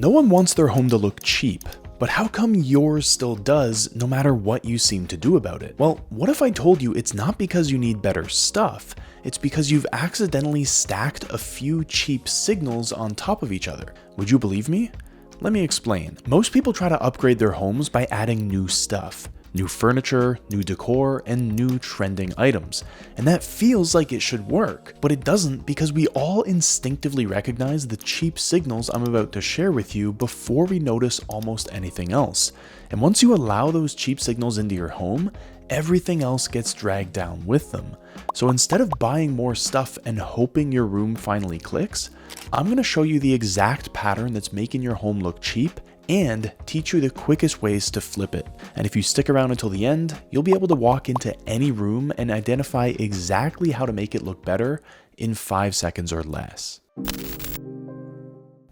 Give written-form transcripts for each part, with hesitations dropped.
No one wants their home to look cheap, but how come yours still does no matter what you seem to do about it? Well, what if I told you it's not because you need better stuff, it's because you've accidentally stacked a few cheap signals on top of each other? Would you believe me? Let me explain. Most people try to upgrade their homes by adding new stuff. New furniture, new decor, and new trending items. And that feels like it should work, but it doesn't because we all instinctively recognize the cheap signals I'm about to share with you before we notice almost anything else. And once you allow those cheap signals into your home, everything else gets dragged down with them. So instead of buying more stuff and hoping your room finally clicks, I'm going to show you the exact pattern that's making your home look cheap and teach you the quickest ways to flip it. And if you stick around until the end, you'll be able to walk into any room and identify exactly how to make it look better in 5 seconds or less.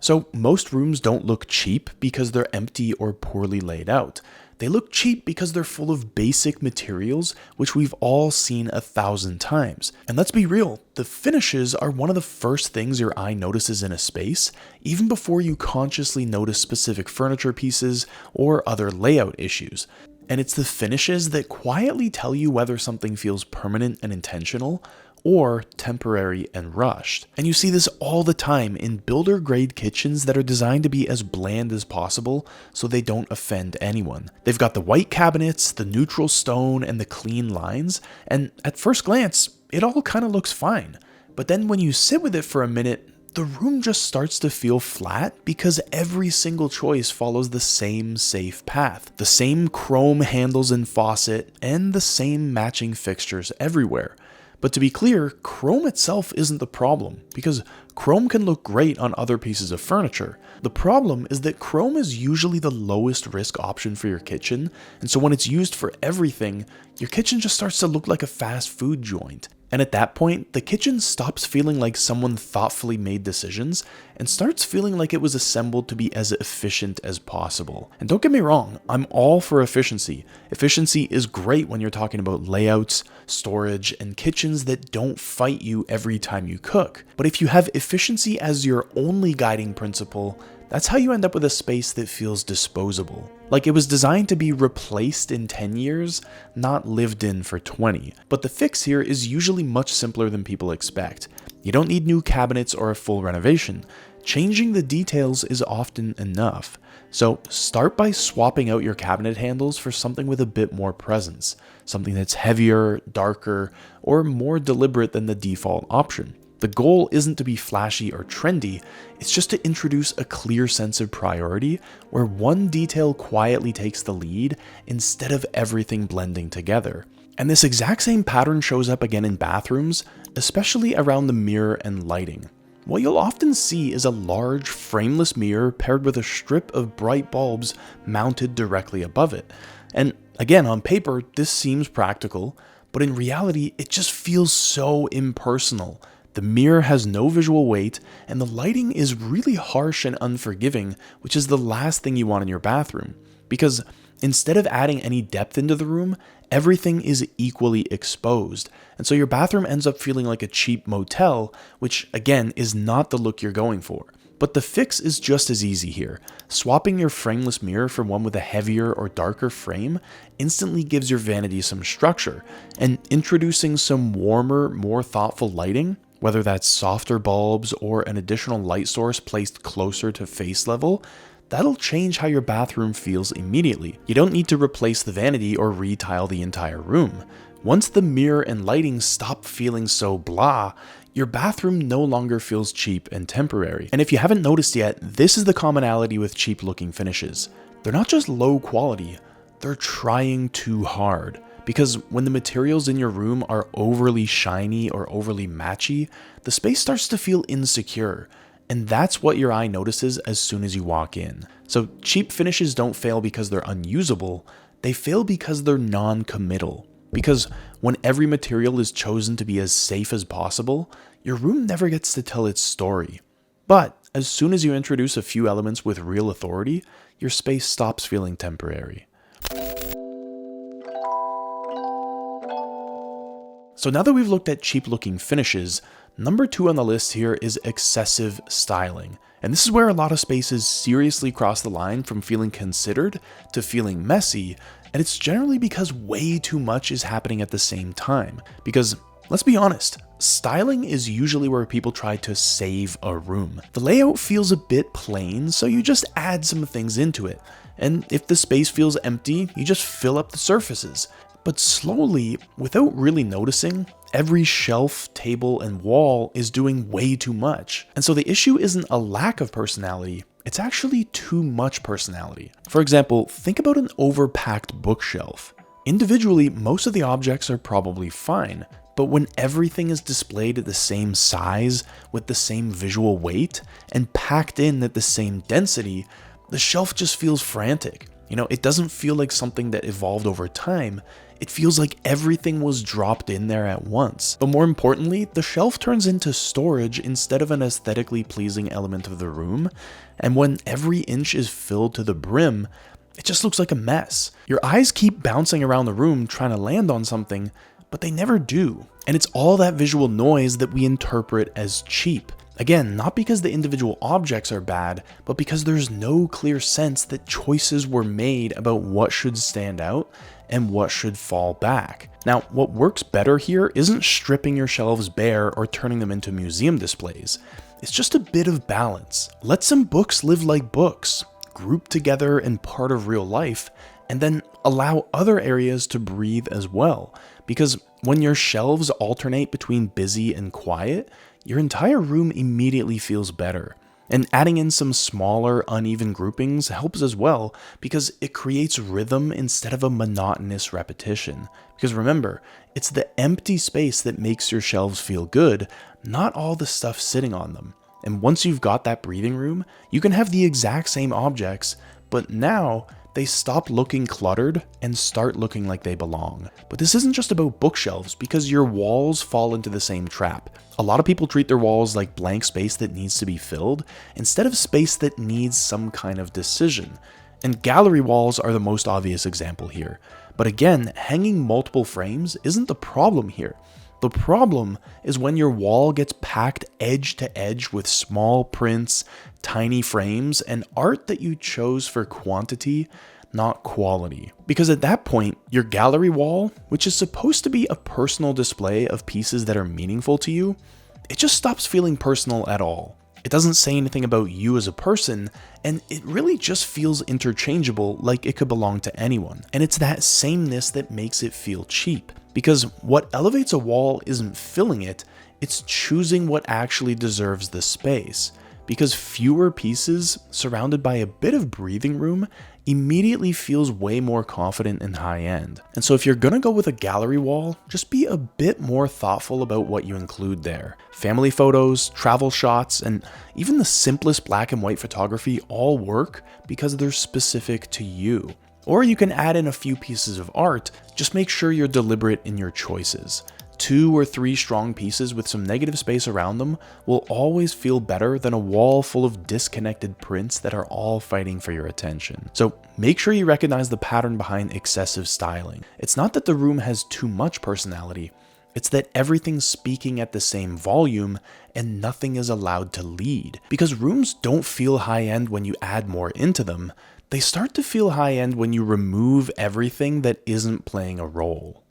So most rooms don't look cheap because they're empty or poorly laid out. They look cheap because they're full of basic materials, which we've all seen 1,000 times. And let's be real, the finishes are one of the first things your eye notices in a space, even before you consciously notice specific furniture pieces or other layout issues. And it's the finishes that quietly tell you whether something feels permanent and intentional, or temporary and rushed. And you see this all the time in builder grade kitchens that are designed to be as bland as possible so they don't offend anyone. They've got the white cabinets, the neutral stone, and the clean lines, and at first glance, it all kind of looks fine. But then when you sit with it for a minute, the room just starts to feel flat because every single choice follows the same safe path. The same chrome handles and faucet, and the same matching fixtures everywhere. But to be clear, chrome itself isn't the problem, because chrome can look great on other pieces of furniture. The problem is that chrome is usually the lowest risk option for your kitchen, and so when it's used for everything, your kitchen just starts to look like a fast food joint. And at that point, the kitchen stops feeling like someone thoughtfully made decisions and starts feeling like it was assembled to be as efficient as possible. And don't get me wrong, I'm all for efficiency. Efficiency is great when you're talking about layouts, storage, and kitchens that don't fight you every time you cook. But if you have efficiency as your only guiding principle, that's how you end up with a space that feels disposable. Like it was designed to be replaced in 10 years, not lived in for 20. But the fix here is usually much simpler than people expect. You don't need new cabinets or a full renovation. Changing the details is often enough. So start by swapping out your cabinet handles for something with a bit more presence. Something that's heavier, darker, or more deliberate than the default option. The goal isn't to be flashy or trendy, it's just to introduce a clear sense of priority where one detail quietly takes the lead instead of everything blending together. And this exact same pattern shows up again in bathrooms, especially around the mirror and lighting. What you'll often see is a large, frameless mirror paired with a strip of bright bulbs mounted directly above it. And again, on paper, this seems practical, but in reality, it just feels so impersonal. The mirror has no visual weight, and the lighting is really harsh and unforgiving, which is the last thing you want in your bathroom. Because instead of adding any depth into the room, everything is equally exposed. And so your bathroom ends up feeling like a cheap motel, which again is not the look you're going for. But the fix is just as easy here. Swapping your frameless mirror for one with a heavier or darker frame instantly gives your vanity some structure, and introducing some warmer, more thoughtful lighting, whether that's softer bulbs or an additional light source placed closer to face level, that'll change how your bathroom feels immediately. You don't need to replace the vanity or retile the entire room. Once the mirror and lighting stop feeling so blah, your bathroom no longer feels cheap and temporary. And if you haven't noticed yet, this is the commonality with cheap looking finishes. They're not just low quality, they're trying too hard. Because when the materials in your room are overly shiny or overly matchy, the space starts to feel insecure. And that's what your eye notices as soon as you walk in. So cheap finishes don't fail because they're unusable, they fail because they're non-committal. Because when every material is chosen to be as safe as possible, your room never gets to tell its story. But as soon as you introduce a few elements with real authority, your space stops feeling temporary. So now that we've looked at cheap looking finishes, number 2 on the list here is excessive styling. And this is where a lot of spaces seriously cross the line from feeling considered to feeling messy, and it's generally because way too much is happening at the same time. Because, let's be honest, styling is usually where people try to save a room. The layout feels a bit plain, so you just add some things into it. And if the space feels empty, you just fill up the surfaces. But slowly, without really noticing, every shelf, table, and wall is doing way too much. And so the issue isn't a lack of personality, it's actually too much personality. For example, think about an overpacked bookshelf. Individually, most of the objects are probably fine, but when everything is displayed at the same size, with the same visual weight, and packed in at the same density, the shelf just feels frantic. It doesn't feel like something that evolved over time. It feels like everything was dropped in there at once. But more importantly, the shelf turns into storage instead of an aesthetically pleasing element of the room. And when every inch is filled to the brim, it just looks like a mess. Your eyes keep bouncing around the room trying to land on something, but they never do. And it's all that visual noise that we interpret as cheap. Again, not because the individual objects are bad, but because there's no clear sense that choices were made about what should stand out and what should fall back. Now, what works better here isn't stripping your shelves bare or turning them into museum displays. It's just a bit of balance. Let some books live like books, group together and part of real life, and then allow other areas to breathe as well. Because when your shelves alternate between busy and quiet, your entire room immediately feels better. And adding in some smaller, uneven groupings helps as well, because it creates rhythm instead of a monotonous repetition. Because remember, it's the empty space that makes your shelves feel good, not all the stuff sitting on them. And once you've got that breathing room, you can have the exact same objects, but now they stop looking cluttered and start looking like they belong. But this isn't just about bookshelves, because your walls fall into the same trap. A lot of people treat their walls like blank space that needs to be filled, instead of space that needs some kind of decision. And gallery walls are the most obvious example here. But again, hanging multiple frames isn't the problem here. The problem is when your wall gets packed edge to edge with small prints, tiny frames, and art that you chose for quantity, not quality. Because at that point, your gallery wall, which is supposed to be a personal display of pieces that are meaningful to you, it just stops feeling personal at all. It doesn't say anything about you as a person, and it really just feels interchangeable, like it could belong to anyone. And it's that sameness that makes it feel cheap. Because what elevates a wall isn't filling it, it's choosing what actually deserves the space. Because fewer pieces, surrounded by a bit of breathing room, immediately feels way more confident and high-end. And so if you're gonna go with a gallery wall, just be a bit more thoughtful about what you include there. Family photos, travel shots, and even the simplest black and white photography all work because they're specific to you. Or you can add in a few pieces of art, just make sure you're deliberate in your choices. 2 or 3 strong pieces with some negative space around them will always feel better than a wall full of disconnected prints that are all fighting for your attention. So make sure you recognize the pattern behind excessive styling. It's not that the room has too much personality, it's that everything's speaking at the same volume and nothing is allowed to lead. Because rooms don't feel high-end when you add more into them, they start to feel high-end when you remove everything that isn't playing a role.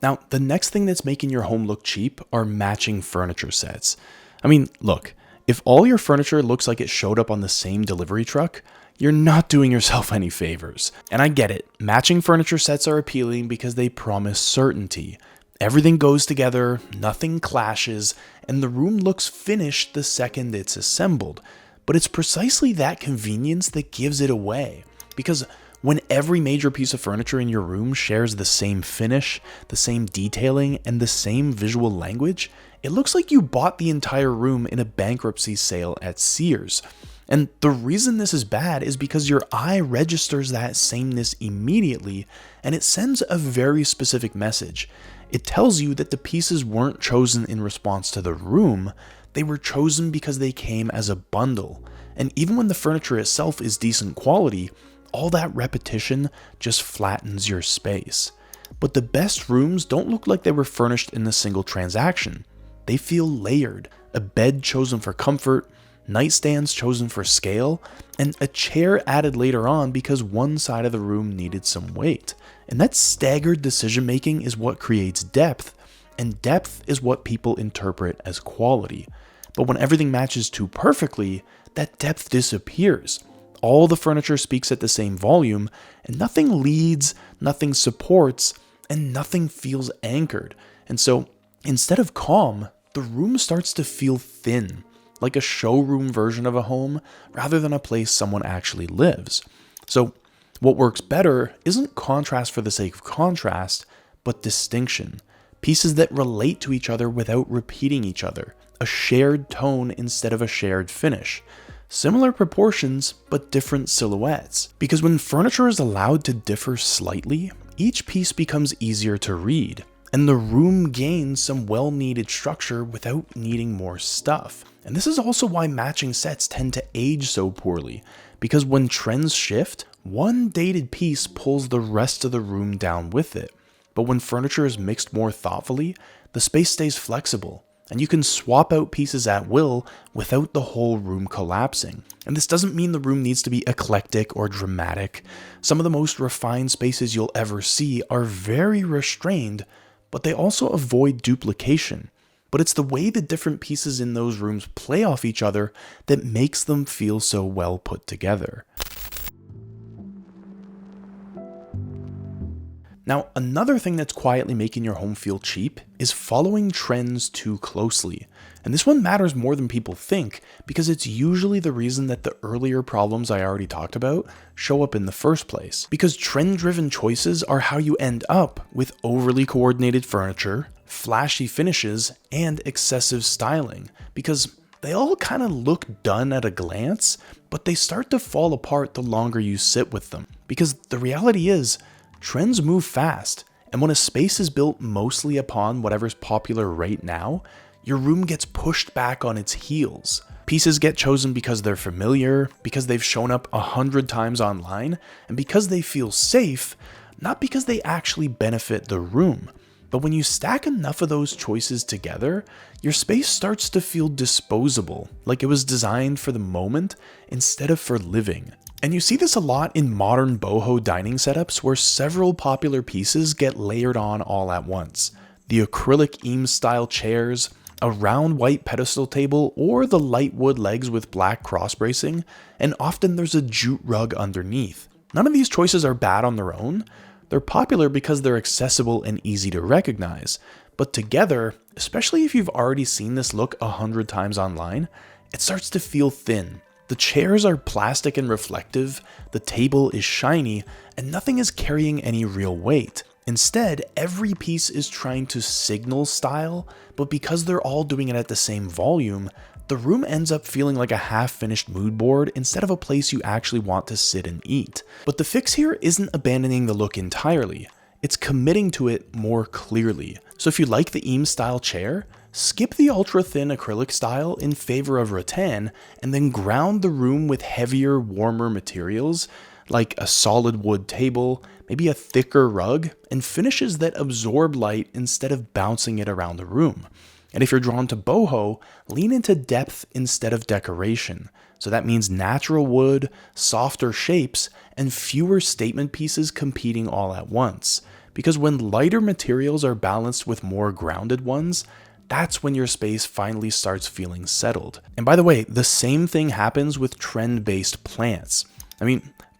Now, the next thing that's making your home look cheap are matching furniture sets. I mean, look, if all your furniture looks like it showed up on the same delivery truck, you're not doing yourself any favors. And I get it, matching furniture sets are appealing because they promise certainty. Everything goes together, nothing clashes, and the room looks finished the second it's assembled. But it's precisely that convenience that gives it away. Because when every major piece of furniture in your room shares the same finish, the same detailing, and the same visual language, it looks like you bought the entire room in a bankruptcy sale at Sears. And the reason this is bad is because your eye registers that sameness immediately, and it sends a very specific message. It tells you that the pieces weren't chosen in response to the room, they were chosen because they came as a bundle. And even when the furniture itself is decent quality, all that repetition just flattens your space. But the best rooms don't look like they were furnished in a single transaction. they feel layered. A bed chosen for comfort, nightstands chosen for scale, and a chair added later on because one side of the room needed some weight. And that staggered decision making is what creates depth, and depth is what people interpret as quality. But when everything matches too perfectly, that depth disappears. All the furniture speaks at the same volume, and nothing leads, nothing supports, and nothing feels anchored. And so, instead of calm, the room starts to feel thin, like a showroom version of a home, rather than a place someone actually lives. So, what works better isn't contrast for the sake of contrast, but distinction. Pieces that relate to each other without repeating each other. A shared tone instead of a shared finish. Similar proportions, but different silhouettes. Because when furniture is allowed to differ slightly, each piece becomes easier to read, and the room gains some well-needed structure without needing more stuff. And this is also why matching sets tend to age so poorly, because when trends shift, one dated piece pulls the rest of the room down with it. But when furniture is mixed more thoughtfully, the space stays flexible, and you can swap out pieces at will without the whole room collapsing. And this doesn't mean the room needs to be eclectic or dramatic. Some of the most refined spaces you'll ever see are very restrained, but they also avoid duplication. But it's the way the different pieces in those rooms play off each other that makes them feel so well put together. Now, another thing that's quietly making your home feel cheap is following trends too closely. And this one matters more than people think because it's usually the reason that the earlier problems I already talked about show up in the first place. Because trend-driven choices are how you end up with overly coordinated furniture, flashy finishes, and excessive styling. Because they all kind of look done at a glance, but they start to fall apart the longer you sit with them. Because the reality is, trends move fast, and when a space is built mostly upon whatever's popular right now, your room gets pushed back on its heels. Pieces get chosen because they're familiar, because they've shown up 100 times online, and because they feel safe, not because they actually benefit the room. But when you stack enough of those choices together, your space starts to feel disposable, like it was designed for the moment instead of for living. And you see this a lot in modern boho dining setups where several popular pieces get layered on all at once. The acrylic Eames style chairs, a round white pedestal table, or the light wood legs with black cross bracing, and often there's a jute rug underneath. None of these choices are bad on their own. They're popular because they're accessible and easy to recognize. But together, especially if you've already seen this look 100 times online, it starts to feel thin. The chairs are plastic and reflective, the table is shiny, and nothing is carrying any real weight. Instead, every piece is trying to signal style, but because they're all doing it at the same volume, the room ends up feeling like a half-finished mood board instead of a place you actually want to sit and eat. But the fix here isn't abandoning the look entirely, it's committing to it more clearly. So if you like the Eames style chair, skip the ultra-thin acrylic style in favor of rattan, and then ground the room with heavier, warmer materials, like a solid wood table, maybe a thicker rug, and finishes that absorb light instead of bouncing it around the room. And if you're drawn to boho, lean into depth instead of decoration. So that means natural wood, softer shapes, and fewer statement pieces competing all at once. Because when lighter materials are balanced with more grounded ones, that's when your space finally starts feeling settled. And by the way, the same thing happens with trend-based plants.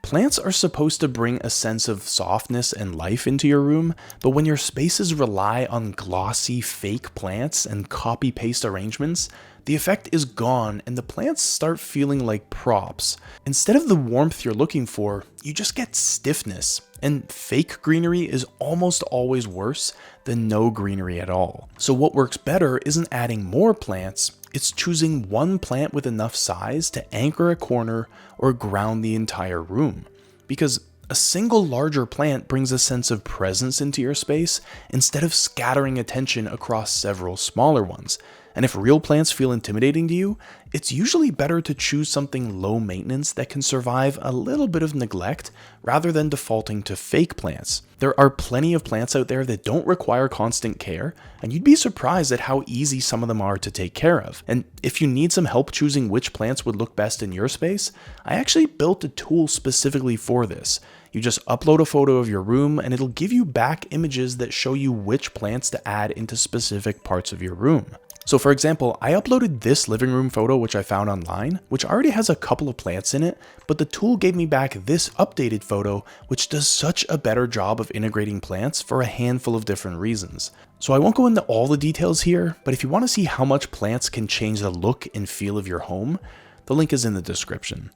Plants are supposed to bring a sense of softness and life into your room, but when your spaces rely on glossy fake plants and copy-paste arrangements, the effect is gone and the plants start feeling like props. Instead of the warmth you're looking for, you just get stiffness, and fake greenery is almost always worse than no greenery at all. So what works better isn't adding more plants, it's choosing one plant with enough size to anchor a corner or ground the entire room. Because a single larger plant brings a sense of presence into your space instead of scattering attention across several smaller ones. And if real plants feel intimidating to you, it's usually better to choose something low maintenance that can survive a little bit of neglect rather than defaulting to fake plants. There are plenty of plants out there that don't require constant care, and you'd be surprised at how easy some of them are to take care of. And if you need some help choosing which plants would look best in your space, I actually built a tool specifically for this. You just upload a photo of your room and it'll give you back images that show you which plants to add into specific parts of your room. So for example, I uploaded this living room photo which I found online, which already has a couple of plants in it, but the tool gave me back this updated photo which does such a better job of integrating plants for a handful of different reasons. So I won't go into all the details here, but if you want to see how much plants can change the look and feel of your home, the link is in the description.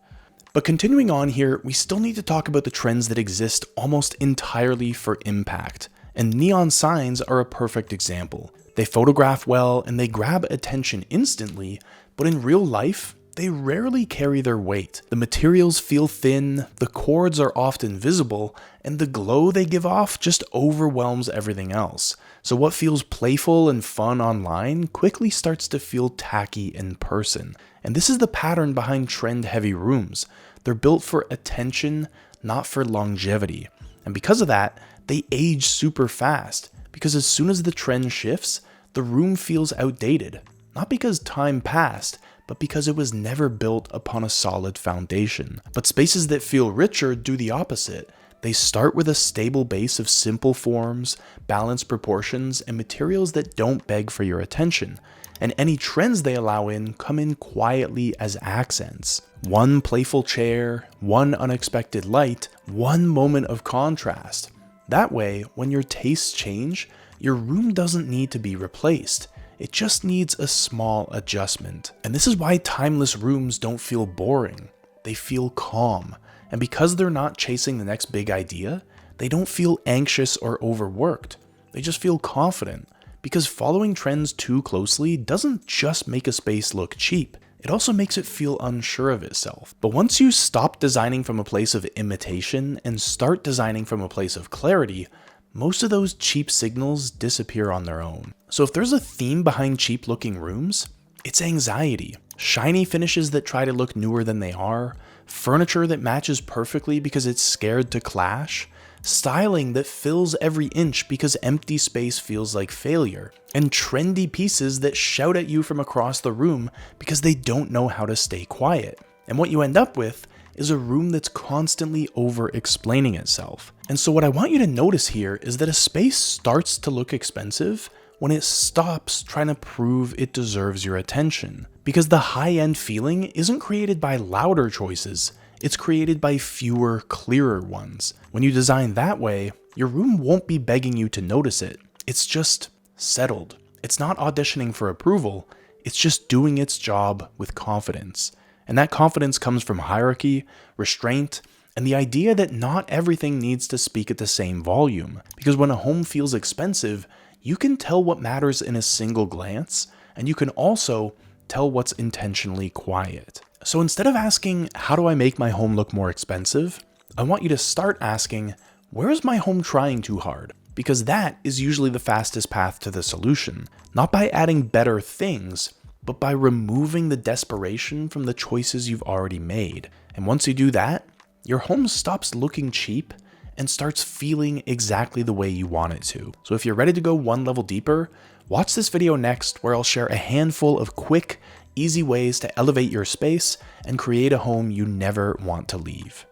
But continuing on here, we still need to talk about the trends that exist almost entirely for impact, and neon signs are a perfect example. They photograph well and they grab attention instantly, but in real life, they rarely carry their weight. The materials feel thin, the cords are often visible, and the glow they give off just overwhelms everything else. So what feels playful and fun online quickly starts to feel tacky in person. And this is the pattern behind trend-heavy rooms. They're built for attention, not for longevity. And because of that, they age super fast, because as soon as the trend shifts, the room feels outdated. Not because time passed, but because it was never built upon a solid foundation. But spaces that feel richer do the opposite. They start with a stable base of simple forms, balanced proportions, and materials that don't beg for your attention. And any trends they allow in come in quietly as accents. One playful chair, one unexpected light, one moment of contrast. That way, when your tastes change, your room doesn't need to be replaced. It just needs a small adjustment. And this is why timeless rooms don't feel boring. They feel calm. And because they're not chasing the next big idea, they don't feel anxious or overworked. They just feel confident. Because following trends too closely doesn't just make a space look cheap, it also makes it feel unsure of itself. But once you stop designing from a place of imitation and start designing from a place of clarity, most of those cheap signals disappear on their own. So if there's a theme behind cheap looking rooms, it's anxiety. Shiny finishes that try to look newer than they are, furniture that matches perfectly because it's scared to clash, styling that fills every inch because empty space feels like failure, and trendy pieces that shout at you from across the room because they don't know how to stay quiet. And what you end up with is a room that's constantly over-explaining itself. And so what I want you to notice here is that a space starts to look expensive when it stops trying to prove it deserves your attention. Because the high-end feeling isn't created by louder choices, it's created by fewer, clearer ones. When you design that way, your room won't be begging you to notice it. It's just settled. It's not auditioning for approval, it's just doing its job with confidence. And that confidence comes from hierarchy, restraint, and the idea that not everything needs to speak at the same volume. Because when a home feels expensive, you can tell what matters in a single glance, and you can also tell what's intentionally quiet. So instead of asking, how do I make my home look more expensive? I want you to start asking, where is my home trying too hard? Because that is usually the fastest path to the solution. Not by adding better things, but by removing the desperation from the choices you've already made. And once you do that, your home stops looking cheap and starts feeling exactly the way you want it to. So if you're ready to go one level deeper, watch this video next where I'll share a handful of quick, easy ways to elevate your space and create a home you never want to leave.